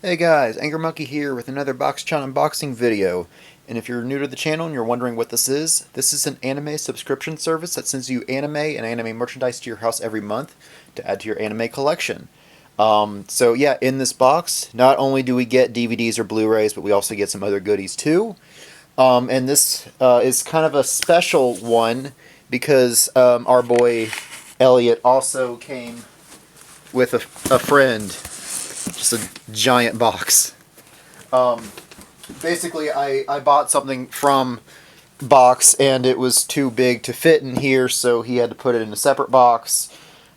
Hey guys, AngryMonkey here with another Boxuchan unboxing video. And if you're new to the channel and you're wondering what this is an anime subscription service that sends you anime and anime merchandise to your house every month to add to your anime collection. So yeah, in this box, not only do we get DVDs or Blu-rays, but we also get some other goodies too. And this is kind of a special one because our boy Elliot also came with a friend. Just a giant box. Basically, I bought something from Box and it was too big to fit in here, so he had to put it in a separate box.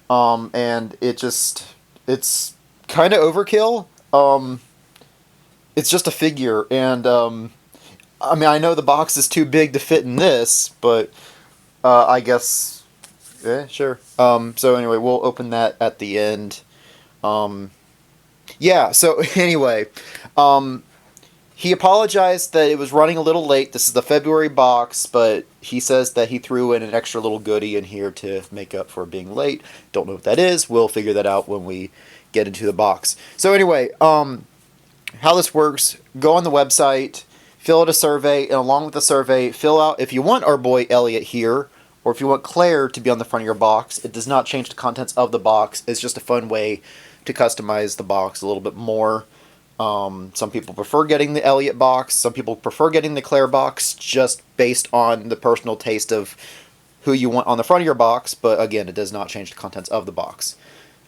And it's kind of overkill. It's just a figure, and I mean, I know the box is too big to fit in this, but I guess, sure. So anyway, we'll open that at the end. Yeah, so anyway, he apologized that it was running a little late. This is the February box, but he says that he threw in an extra little goodie in here to make up for being late. Don't know what that is. We'll figure that out when we get into the box. So anyway, how this works, go on the website, fill out a survey, and along with the survey, fill out, if you want our boy Elliot here, or if you want Claire to be on the front of your box. It does not change the contents of the box. It's just a fun way to customize the box a little bit more. Some people prefer getting the Elliot box. Some people prefer getting the Claire box, just based on the personal taste of who you want on the front of your box. But again, it does not change the contents of the box.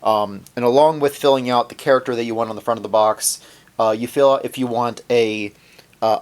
And along with filling out the character that you want on the front of the box, you fill out if you want a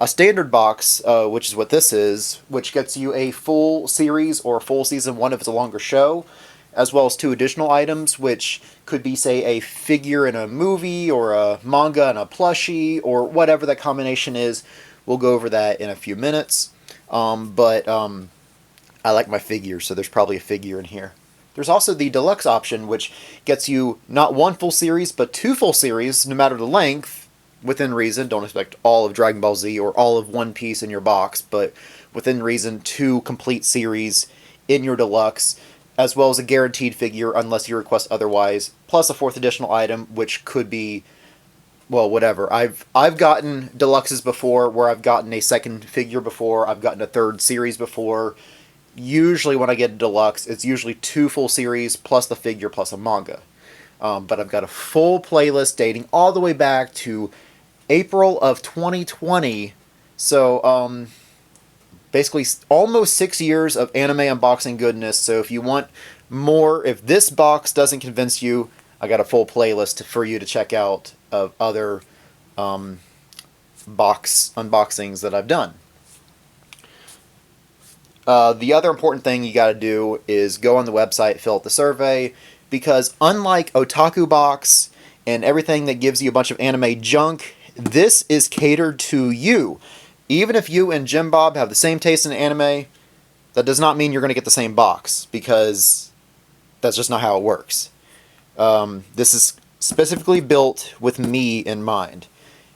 standard box, which is what this is, which gets you a full series or full season 1 if it's a longer show, as well as 2 additional items, which could be, say, a figure in a movie, or a manga and a plushie, or whatever that combination is. We'll go over that in a few minutes. But I like my figure, so there's probably a figure in here. There's also the deluxe option, which gets you not 1 full series, but 2 full series, no matter the length, within reason. Don't expect all of Dragon Ball Z or all of One Piece in your box, but within reason, 2 complete series in your deluxe, as well as a guaranteed figure unless you request otherwise, plus a 4th additional item, which could be, well, whatever. I've gotten deluxes before where I've gotten a 2nd figure before, I've gotten a 3rd series before. Usually when I get a deluxe, it's usually 2 full series plus the figure plus a manga. But I've got a full playlist dating all the way back to April of 2020, so basically almost 6 years of anime unboxing goodness. So if you want more, if this box doesn't convince you, I got a full playlist for you to check out of other box unboxings that I've done. The other important thing you got to do is go on the website, fill out the survey, because unlike Otaku Box and everything that gives you a bunch of anime junk, this is catered to you. Even if you and Jim Bob have the same taste in anime, that does not mean you're going to get the same box, because that's just not how it works. This is specifically built with me in mind.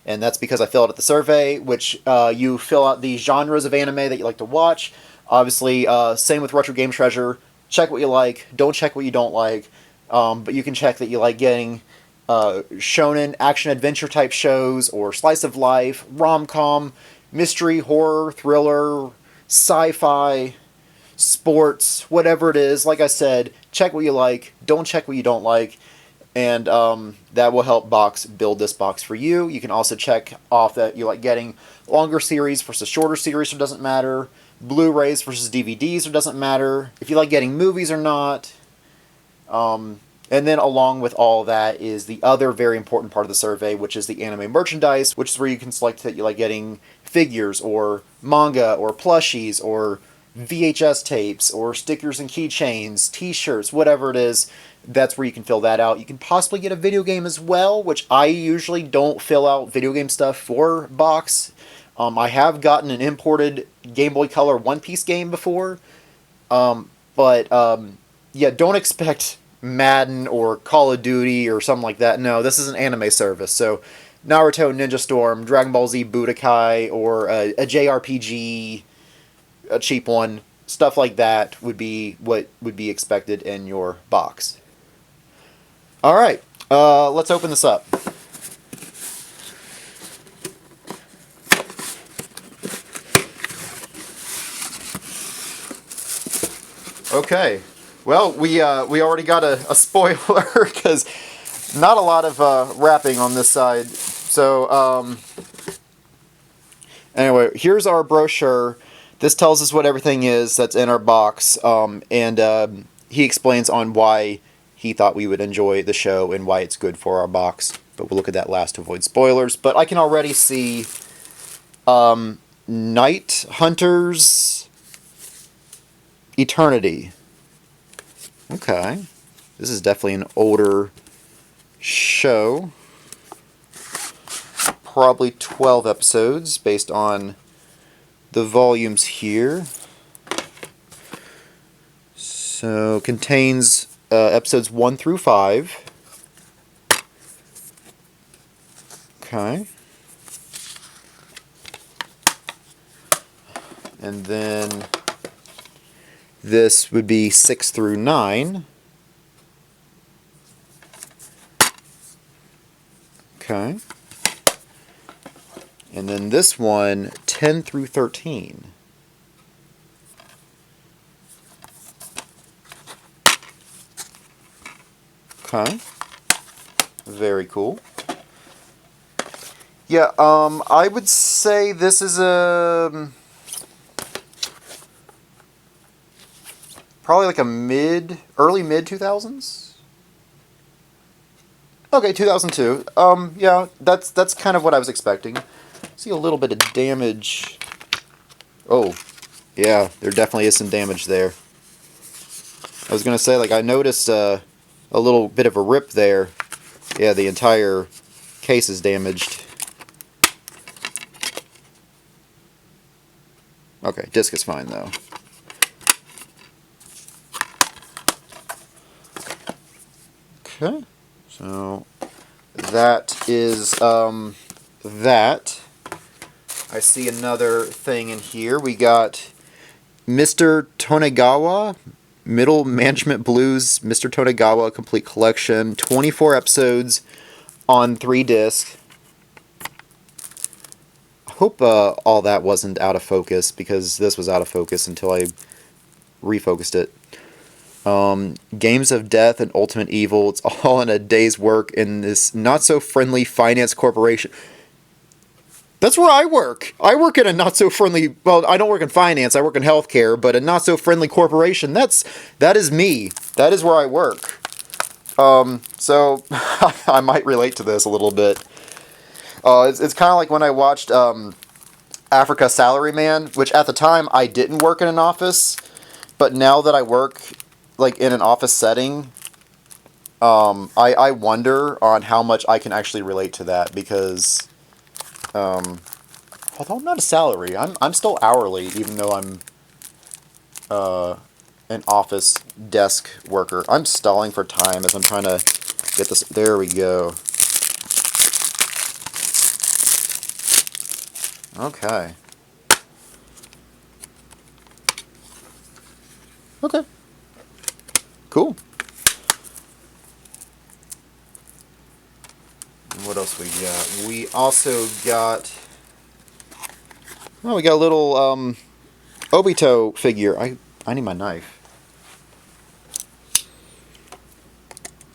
And that's because I filled out the survey, which you fill out the genres of anime that you like to watch. Obviously, same with Retro Game Treasure. Check what you like, don't check what you don't like. But you can check that you like getting shonen, action-adventure type shows, or slice of life, rom-com, mystery, horror, thriller, sci-fi, sports, whatever it is. Like I said, check what you like, don't check what you don't like, and that will help Box build this box for you. You can also check off that you like getting longer series versus shorter series, so it doesn't matter. Blu-rays versus DVDs, so it doesn't matter. If you like getting movies or not. And then along with all that is the other very important part of the survey, which is the anime merchandise, which is where you can select that you like getting figures, or manga, or plushies, or VHS tapes, or stickers and keychains, t-shirts, whatever it is. That's where you can fill that out. You can possibly get a video game as well, which I usually don't fill out video game stuff for Box. I have gotten an imported Game Boy Color One Piece game before, but yeah, don't expect Madden or Call of Duty or something like that. No, this is an anime service, so Naruto, Ninja Storm, Dragon Ball Z, Budokai, or a JRPG, a cheap one, stuff like that would be what would be expected in your box. Alright, let's open this up. Okay. Well, we already got a spoiler because not a lot of wrapping on this side. So anyway, here's our brochure. This tells us what everything is that's in our box, and he explains on why he thought we would enjoy the show and why it's good for our box. But we'll look at that last to avoid spoilers. But I can already see Night Hunters Eternity. Okay. This is definitely an older show. Probably 12 episodes based on the volumes here. So contains episodes 1 through 5. Okay. And then this would be 6 through 9. Okay. And then this one, 10 through 13. Okay. Very cool. Yeah, I would say this is a probably like a early mid 2000s. Okay, 2002. Yeah, that's kind of what I was expecting. See a little bit of damage. Oh, yeah, there definitely is some damage there. I was gonna say, like, I noticed a little bit of a rip there. Yeah, the entire case is damaged. Okay, disc is fine though. Okay, so that is that. I see another thing in here. We got Mr. Tonegawa, Middle Management Blues, Mr. Tonegawa Complete Collection, 24 episodes on 3 discs. I hope all that wasn't out of focus, because this was out of focus until I refocused it. Games of Death and Ultimate Evil. It's all in a day's work in this not-so-friendly finance corporation. That's where I work. I work in a not-so-friendly... Well, I don't work in finance. I work in healthcare, but a not-so-friendly corporation, that is me. That is where I work. So, I might relate to this a little bit. It's kind of like when I watched Africa Salaryman, which at the time I didn't work in an office, but now that I work like in an office setting, I wonder on how much I can actually relate to that, because although I'm not a salary, I'm still hourly, even though I'm an office desk worker. I'm stalling for time as I'm trying to get this. There we go. Okay. Okay. Cool. What else we got? We also got... Oh, we got a little Obito figure. I need my knife.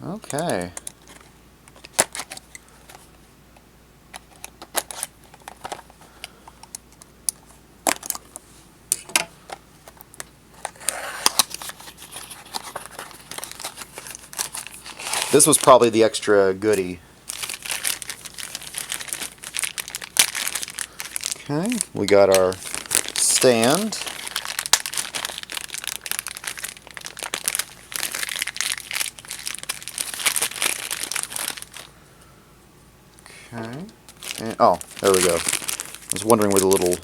Okay. This was probably the extra goodie. Okay, we got our stand. Okay. And, oh, there we go. I was wondering where the little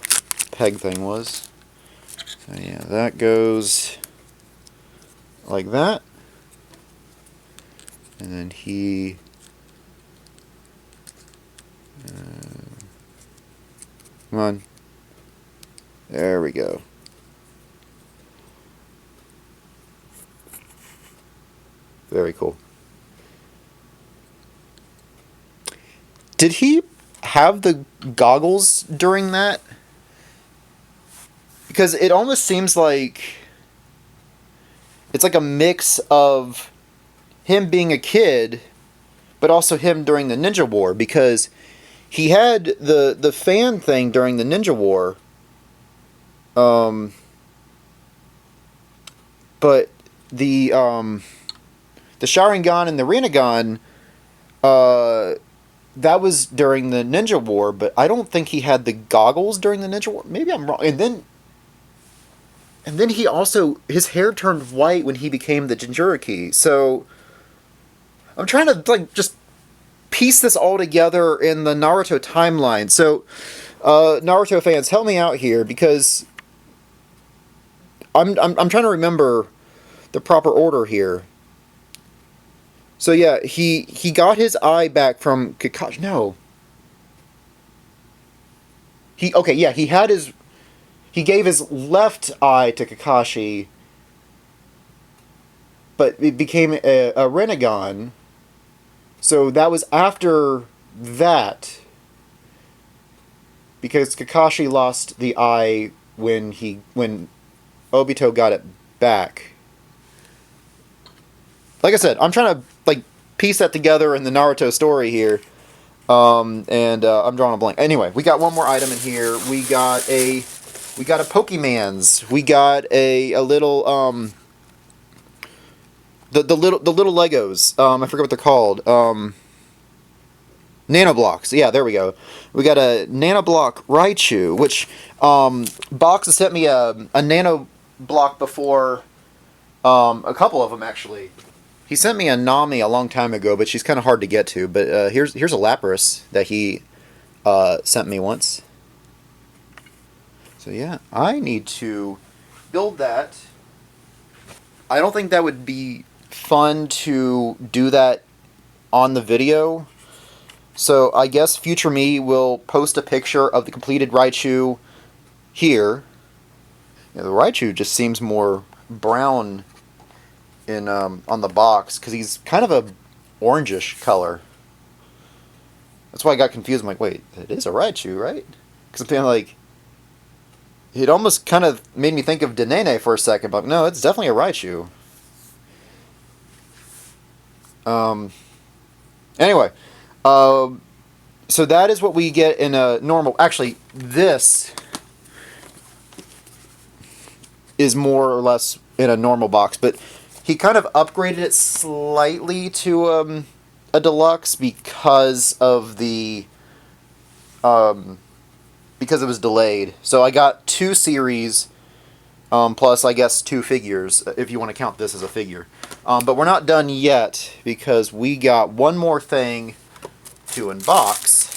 peg thing was. So yeah, that goes like that. And then he... come on. There we go. Very cool. Did he have the goggles during that? Because it almost seems like it's like a mix of him being a kid, but also him during the Ninja War, because he had the fan thing during the Ninja War. But the Sharingan and the Rinnegan, that was during the Ninja War, but I don't think he had the goggles during the Ninja War. Maybe I'm wrong. And then he also, his hair turned white when he became the Jinchuriki. So I'm trying to like just piece this all together in the Naruto timeline. So Naruto fans, help me out here, because I'm trying to remember the proper order here. So yeah, he got his eye back from Kakashi. No. He gave his left eye to Kakashi, but it became a Rinnegan. So that was after that, because Kakashi lost the eye when Obito got it back. Like I said, I'm trying to like piece that together in the Naruto story here, and I'm drawing a blank. Anyway, we got one more item in here. We got a Pokemans. We got a little the little Legos. I forget what they're called. Nanoblocks. Yeah, there we go. We got a Nanoblock Raichu, which Box has sent me a Nanoblock before. A couple of them actually. He sent me a Nami a long time ago, but she's kind of hard to get to. But here's a Lapras that he sent me once. So yeah, I need to build that. I don't think that would be fun to do that on the video. So I guess future me will post a picture of the completed Raichu here. Yeah, the Raichu just seems more brown in on the box, because he's kind of a orangish color. That's why I got confused. I'm like, wait, it is a Raichu, right? Because I'm feeling like it almost kind of made me think of Denene for a second, but no, it's definitely a Raichu. Anyway, so that is what we get in a normal. Actually, this is more or less in a normal box, but he kind of upgraded it slightly to a deluxe because of the because it was delayed. So I got 2 series plus I guess 2 figures, if you want to count this as a figure. But we're not done yet, because we got one more thing to unbox.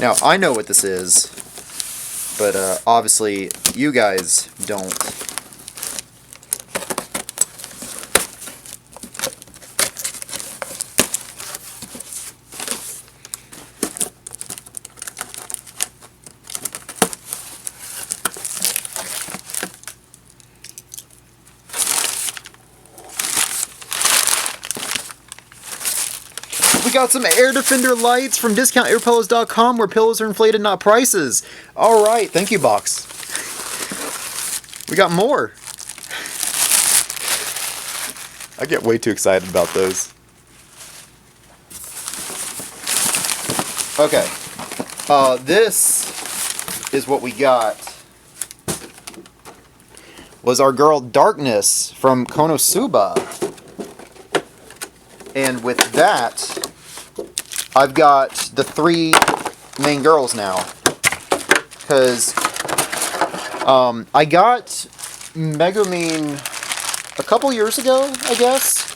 Now, I know what this is, but obviously you guys don't. We got some Air Defender lights from DiscountAirPillows.com, where pillows are inflated, not prices. Alright, thank you, Box. We got more. I get way too excited about those. Okay. This is what we got. Was our girl Darkness from Konosuba. And with that, I've got the 3 main girls now. Because I got Megumin a couple years ago, I guess.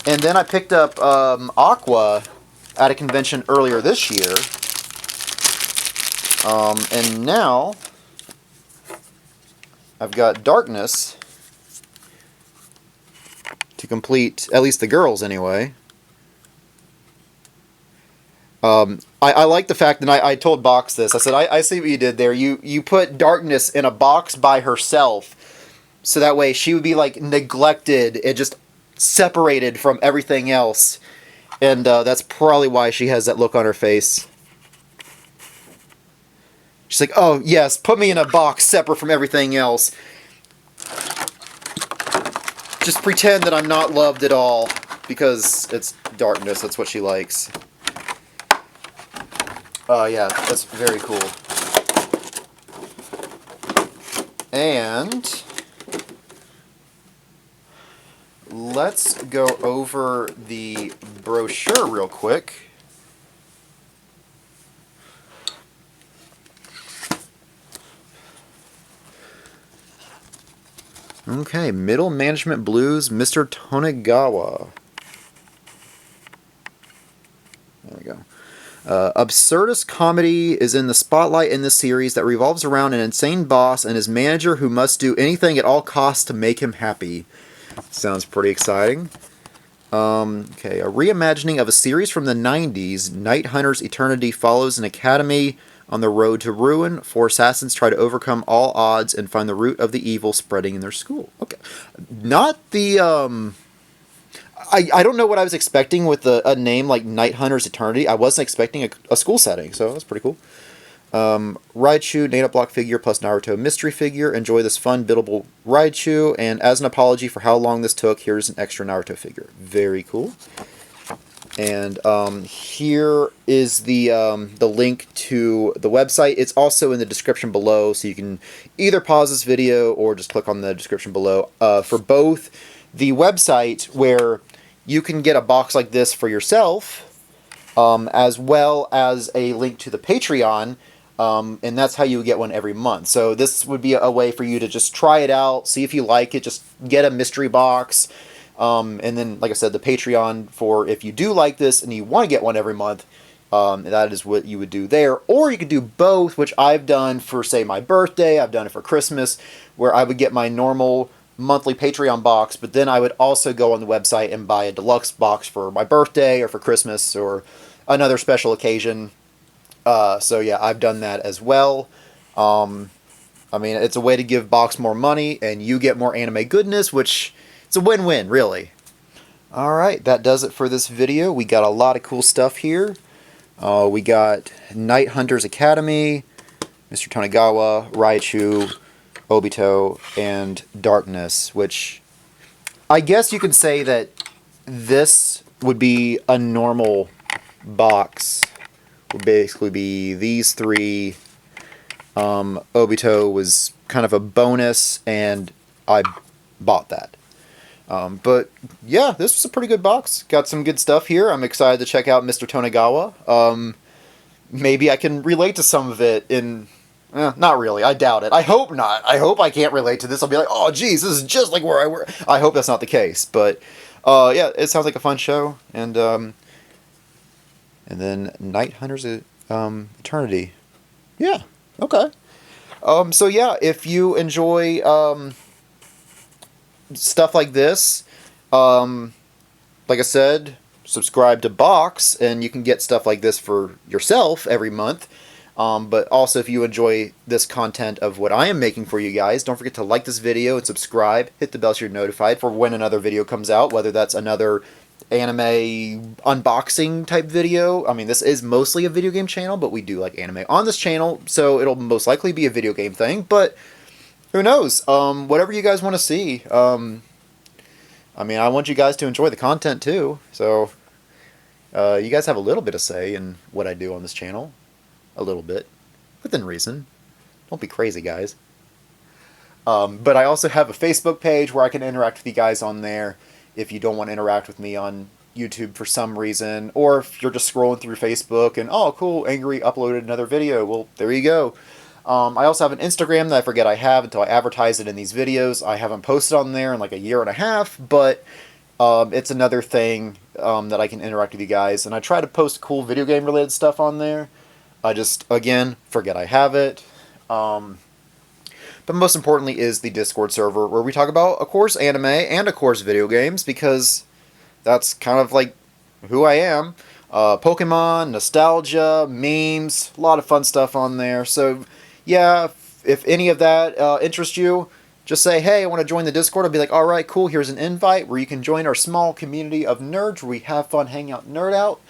And then I picked up Aqua at a convention earlier this year. And now I've got Darkness to complete, at least the girls anyway. I like the fact that I told Box this. I said, I see what you did there. You put Darkness in a box by herself, so that way she would be like neglected and just separated from everything else. And that's probably why she has that look on her face. She's like, oh, yes, put me in a box separate from everything else. Just pretend that I'm not loved at all, because it's darkness, that's what she likes. Yeah, that's very cool. And let's go over the brochure real quick. Okay, Middle Management Blues, Mr. Tonegawa. There we go. Absurdist comedy is in the spotlight in this series that revolves around an insane boss and his manager who must do anything at all costs to make him happy. Sounds pretty exciting. Okay, a reimagining of a series from the 90s, Night Hunter's Eternity follows an academy on the road to ruin. 4 assassins try to overcome all odds and find the root of the evil spreading in their school. Okay, not the I don't know what I was expecting with a name like Night Hunter's Eternity. I wasn't expecting a school setting, so that's pretty cool. Raichu, Nana Block figure plus Naruto mystery figure. Enjoy this fun, biddable Raichu. And as an apology for how long this took, here's an extra Naruto figure. Very cool. And here is the link to the website. It's also in the description below, so you can either pause this video or just click on the description below. For both the website, where you can get a box like this for yourself, as well as a link to the Patreon, and that's how you get one every month. So this would be a way for you to just try it out, see if you like it, just get a mystery box. And then, like I said, the Patreon for if you do like this and you want to get one every month, that is what you would do there. Or you could do both, which I've done for, say, my birthday. I've done it for Christmas, where I would get my normal monthly Patreon box, but then I would also go on the website and buy a deluxe box for my birthday or for Christmas or another special occasion. So yeah, I've done that as well. I mean, it's a way to give Box more money and you get more anime goodness, which it's a win-win, really. Alright, that does it for this video. We got a lot of cool stuff here. We got Night Hunter's Academy, Mr. Tonegawa, Raichu, Obito, and Darkness, which I guess you could say that this would be a normal box. Would basically be these 3. Obito was kind of a bonus, and I bought that. But yeah, this was a pretty good box. Got some good stuff here. I'm excited to check out Mr. Tonegawa. Maybe I can relate to some of it in... not really. I doubt it. I hope not. I hope I can't relate to this. I'll be like, oh, geez, this is just like where I work. I hope that's not the case. But, yeah, it sounds like a fun show. And then Night Hunter's Eternity. Yeah, okay. So, yeah, if you enjoy stuff like this, like I said, subscribe to Box, and you can get stuff like this for yourself every month. But also, if you enjoy this content of what I am making for you guys, don't forget to like this video and subscribe. Hit the bell so you're notified for when another video comes out, whether that's another anime unboxing type video. I mean, this is mostly a video game channel, but we do like anime on this channel, so it'll most likely be a video game thing, but who knows? Whatever you guys want to see. I mean, I want you guys to enjoy the content too, so you guys have a little bit of say in what I do on this channel. A little bit. Within reason. Don't be crazy, guys. But I also have a Facebook page where I can interact with you guys on there if you don't want to interact with me on YouTube for some reason, or if you're just scrolling through Facebook and, oh, cool, Angry uploaded another video. Well, there you go. I also have an Instagram that I forget I have until I advertise it in these videos. I haven't posted on there in like a year and a half, but it's another thing that I can interact with you guys. And I try to post cool video game related stuff on there. I just, again, forget I have it. But most importantly is the Discord server, where we talk about, of course, anime and, of course, video games, because that's kind of like who I am. Pokemon, nostalgia, memes, a lot of fun stuff on there. So, yeah, if any of that interests you, Just say, hey, I want to join the Discord. I'll be like, all right, cool, here's an invite where you can join our small community of nerds where we have fun, hang out, nerd out.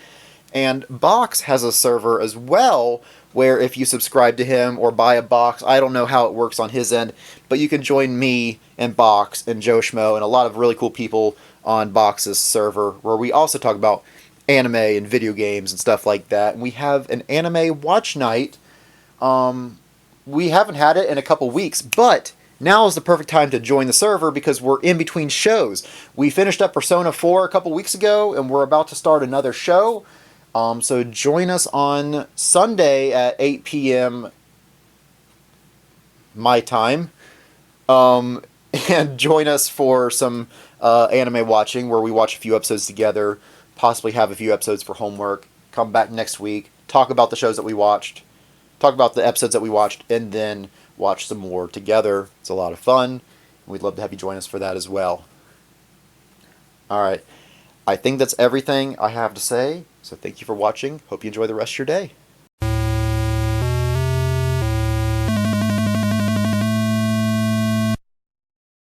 And Box has a server as well where if you subscribe to him or buy a box, I don't know how it works on his end, but you can join me and Box and Joe Schmo and a lot of really cool people on Box's server where we also talk about anime and video games and stuff like that. And we have an anime watch night. We haven't had it in a couple weeks, but now is the perfect time to join the server because we're in between shows. We finished up Persona 4 a couple weeks ago, and we're about to start another show. So join us on Sunday at 8 p.m. my time. And join us for some anime watching where we watch a few episodes together, possibly have a few episodes for homework, come back next week, talk about the shows that we watched, talk about the episodes that we watched, and then watch some more together. It's a lot of fun. We'd love to have you join us for that as well. Alright, I think that's everything I have to say, so thank you for watching. Hope you enjoy the rest of your day.